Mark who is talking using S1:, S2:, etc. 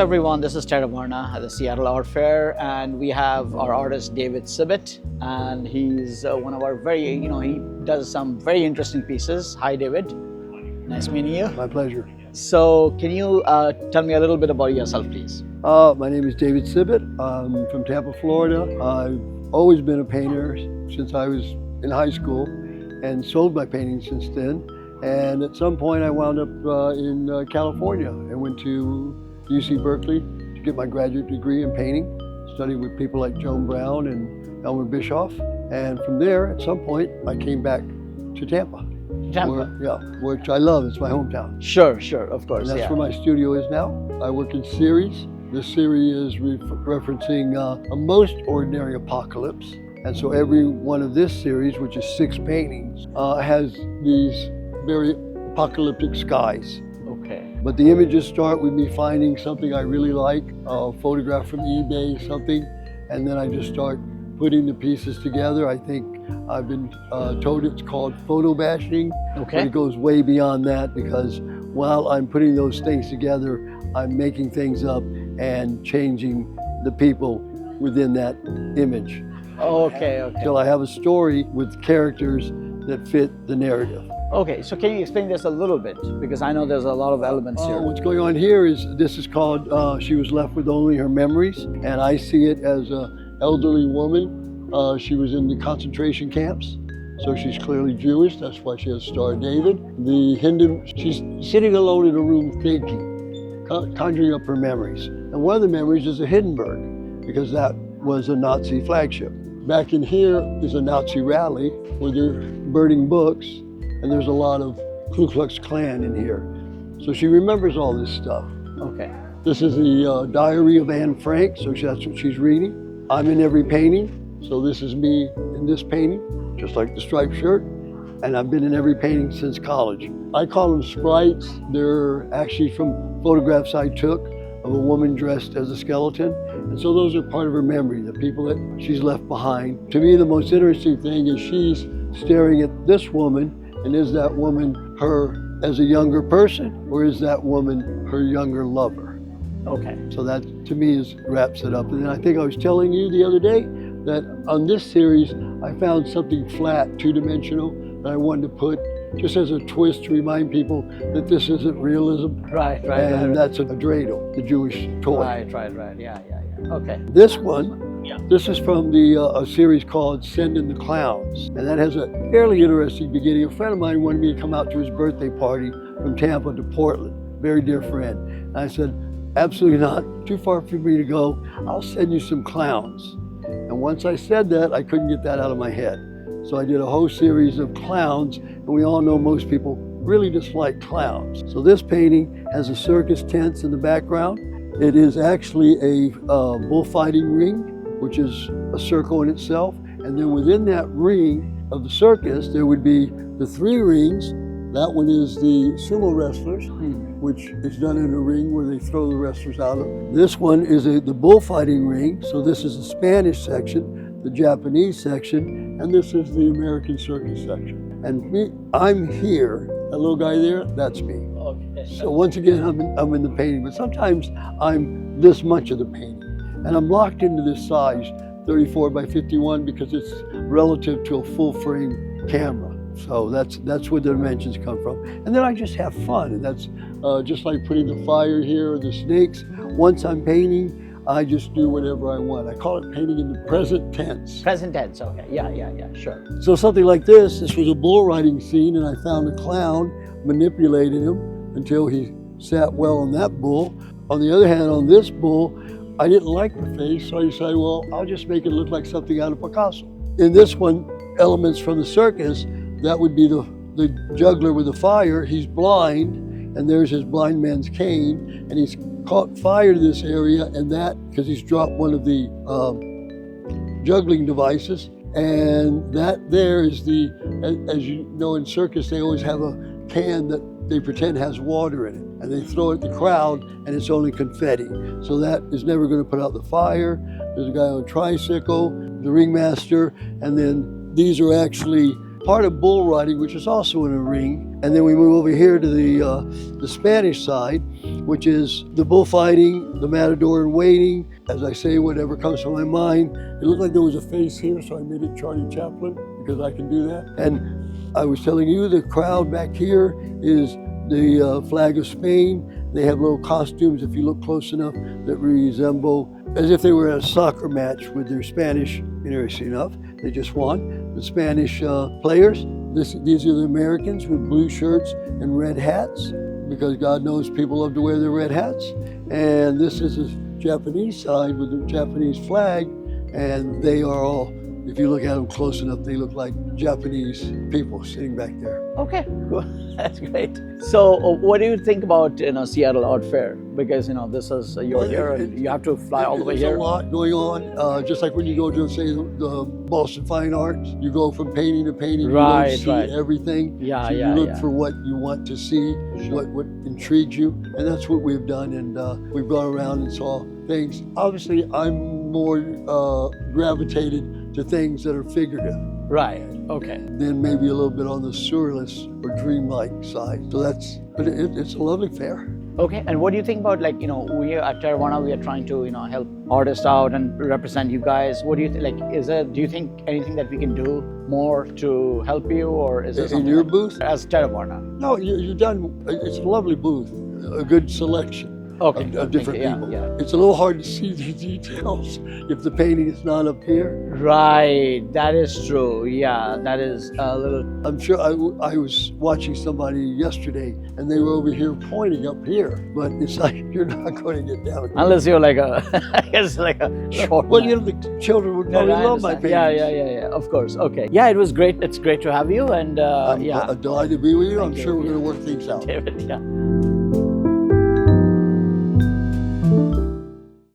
S1: everyone, this is Teravarna at the Seattle Art Fair, and we have our artist David Sibbitt, and he's one of our he does some very interesting pieces. Hi David, nice meeting you.
S2: My pleasure.
S1: So can you tell me a little bit about yourself, please?
S2: My name is David Sibbitt. I'm from Tampa, Florida. I've always been a painter since I was in high school and sold my paintings since then. And at some point I wound up in California and went to UC Berkeley to get my graduate degree in painting, studied with people like Joan Brown and Elmer Bischoff. And from there, at some point, I came back to Tampa. Which I love. It's my hometown.
S1: Sure, of course.
S2: And that's where my studio is now. I work in series. This series is referencing a most ordinary apocalypse. And so every one of this series, which is 6 paintings, has these very apocalyptic skies.
S1: Okay.
S2: But the images start with me finding something I really like, a photograph from eBay, something, and then I just start putting the pieces together. I think I've been told it's called photo bashing.
S1: Okay.
S2: But it goes way beyond that, because while I'm putting those things together, I'm making things up and changing the people within that image.
S1: Okay.
S2: Till I have a story with characters that fit the narrative.
S1: Okay, so can you explain this a little bit? Because I know there's a lot of elements here.
S2: What's going on here is, this is called She Was Left With Only Her Memories, and I see it as an elderly woman. She was in the concentration camps, so she's clearly Jewish. That's why she has Star David. The Hindu, she's sitting alone in a room thinking, conjuring up her memories. And one of the memories is a Hindenburg, because that was a Nazi flagship. Back in here is a Nazi rally where they're burning books, and there's a lot of Ku Klux Klan in here. So she remembers all this stuff.
S1: Okay.
S2: This is the diary of Anne Frank, so that's what she's reading. I'm in every painting, so this is me in this painting, just like the striped shirt, and I've been in every painting since college. I call them sprites. They're actually from photographs I took of a woman dressed as a skeleton, and so those are part of her memory, the people that she's left behind. To me, the most interesting thing is she's staring at this woman, and is that woman her as a younger person, or is that woman her younger lover?
S1: Okay.
S2: So that, to me, wraps it up. And then I think I was telling you the other day that on this series, I found something flat, 2-dimensional, that I wanted to put just as a twist to remind people that this isn't realism.
S1: Right.
S2: And that's a dreidel, the Jewish toy.
S1: Right. Yeah. Okay.
S2: This one, this is from a series called Send in the Clowns, and that has a fairly interesting beginning. A friend of mine wanted me to come out to his birthday party from Tampa to Portland, very dear friend. And I said, absolutely not, too far for me to go. I'll send you some clowns. And once I said that, I couldn't get that out of my head. So I did a whole series of clowns, and we all know most people really dislike clowns. So this painting has a circus tents in the background. It is actually a bullfighting ring, which is a circle in itself. And then within that ring of the circus, there would be the 3 rings. That one is the sumo wrestlers, which is done in a ring where they throw the wrestlers out of. This one is the bullfighting ring. So this is the Spanish section, the Japanese section, and this is the American circus section. And me, I'm here, that little guy there, that's me.
S1: Okay.
S2: So once again, I'm in the painting, but sometimes I'm this much of the painting. And I'm locked into this size, 34 by 51, because it's relative to a full frame camera. So that's where the dimensions come from. And then I just have fun, and that's just like putting the fire here or the snakes. Once I'm painting, I just do whatever I want. I call it painting in the present tense.
S1: Present tense, okay. Yeah, sure.
S2: So something like this was a bull riding scene, and I found a clown, manipulated him until he sat well on that bull. On the other hand, on this bull, I didn't like the face, so I decided, well, I'll just make it look like something out of Picasso. In this one, elements from the circus, that would be the juggler with the fire. He's blind, and there's his blind man's cane, and he's caught fire to this area, and that, because he's dropped one of the juggling devices, and that there is as you know, in circus, they always have a can that they pretend has water in it, and they throw it at the crowd, and it's only confetti. So that is never going to put out the fire. There's a guy on a tricycle, the ringmaster, and then these are actually part of bull riding, which is also in a ring. And then we move over here to the Spanish side, which is the bullfighting, the matador in waiting. As I say, whatever comes to my mind. It looked like there was a face here, so I made it Charlie Chaplin because I can do that. And I was telling you, the crowd back here is the flag of Spain. They have little costumes, if you look close enough, that resemble as if they were at a soccer match with their Spanish. Interesting enough, they just won. The Spanish players. These are the Americans with blue shirts and red hats, because God knows people love to wear their red hats. And this is the Japanese side with the Japanese flag, and they are all, if you look at them close enough, they look like Japanese people sitting back there.
S1: Okay, cool. That's great. So, what do you think about Seattle Art Fair? Because this is you're here, and you have to fly all the way here.
S2: There's a lot going on. Just like when you go to say the Boston Fine Arts, you go from painting to painting.
S1: Right,
S2: you don't see everything.
S1: Yeah,
S2: so
S1: yeah.
S2: You look for what you want to see, what intrigues you, and that's what we've done. And we've gone around and saw things. Obviously, I'm more gravitated to things that are figurative.
S1: Right. Okay.
S2: Then maybe a little bit on the surrealist or dreamlike side. So but it's a lovely fair.
S1: Okay. And what do you think about we at Teravarna, we are trying to help artists out and represent you guys. What do you think? Do you think anything that we can do more to help you, or is it
S2: in your booth
S1: as Teravarna?
S2: No, you're done. It's a lovely booth, a good selection.
S1: Okay.
S2: Of different people.
S1: Yeah.
S2: It's a little hard to see the details if the painting is not up here.
S1: Right, that is true. Yeah, that is a little.
S2: I'm sure I was watching somebody yesterday and they were over here pointing up here, but it's like you're not going to get down.
S1: Unless you're I guess like a short.
S2: Well, the children would probably love my paintings.
S1: Yeah. Of course. Okay. Yeah, it was great. It's great to have you, and
S2: I'm delighted to be with you. I'm sure we're going to work things out.
S1: David, yeah.